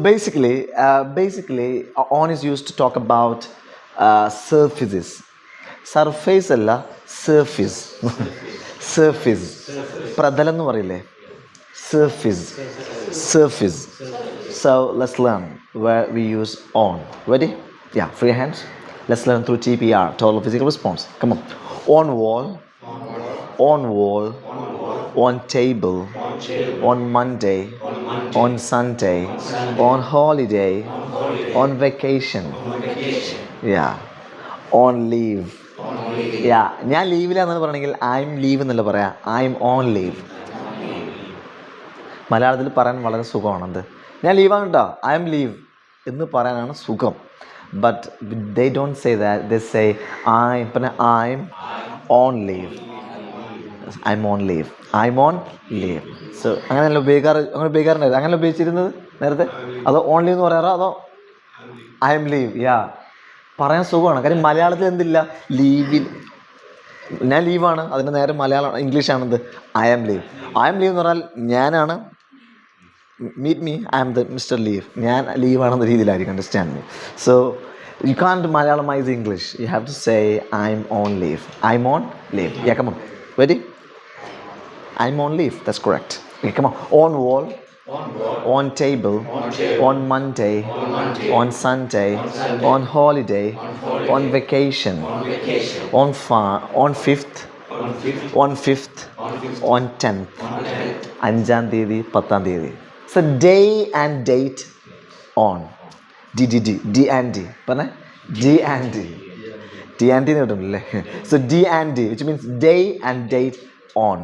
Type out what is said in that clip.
basically, on is used to talk about surfaces. Surface അല്ല, surface. Surface. പ്രതലം എന്ന് പറയില്ലേ? Surface. Surface. So let's learn where we use on. Ready? Yeah, free hands. Let's learn through TPR, total physical response. Come on. On wall. On wall. On table. On Monday. On Sunday. On holiday. On vacation. Yeah. On leave. Yeah. ഞാൻ ലീവിലാണെന്ന് പറയണമെങ്കിൽ I M leave എന്നല്ല പറയാം, I M on leave. മലയാളത്തിൽ പറയാൻ വളരെ സുഖമാണത്. ഞാൻ ലീവാണ് കേട്ടോ, ഐ എം ലീവ് എന്ന് പറയാനാണ് സുഖം. But they don't say that, they say പിന്നെ I'm on leave, I'm on leave, I'm on leave. So അങ്ങനെയല്ല ഉപയോഗിക്കാറുണ്ടായിരുന്നു, അങ്ങനെ ഉപയോഗിച്ചിരുന്നത് നേരത്തെ. അതോ ഓൺ ലീവ് എന്ന് പറയാറോ, അതോ ഐ എം ലീവ്? യാ, പറയാൻ സുഖമാണ്. കാര്യം മലയാളത്തിൽ എന്തില്ല, ലീവിൽ ഞാൻ ലീവാണ്, അതിൻ്റെ നേരെ മലയാളം ഇംഗ്ലീഷാണെന്ത്, I am leave. I am leave എന്ന് പറഞ്ഞാൽ ഞാനാണ്, meet me, I am the mister leave, ഞാൻ ലീവാണെന്ന രീതിയിലായിരിക്കും, understand me. So you can't Malayalamise ഇംഗ്ലീഷ്, you have to say I'm on leave, I'm on leave. Yeah, come on, ready? I am on leave, that's correct. Okay, come on. On wall. On table. On Monday. On Sunday. On holiday. On vacation. On 5th. On 5th. On 10th. അഞ്ചാം തീയതി, 10ാം തീയതി. So day and date on. D and D. പറഞ്ഞേ, D and D. D and D എന്ന് കിട്ടുന്നില്ലേ? So D and D, which means day and date on.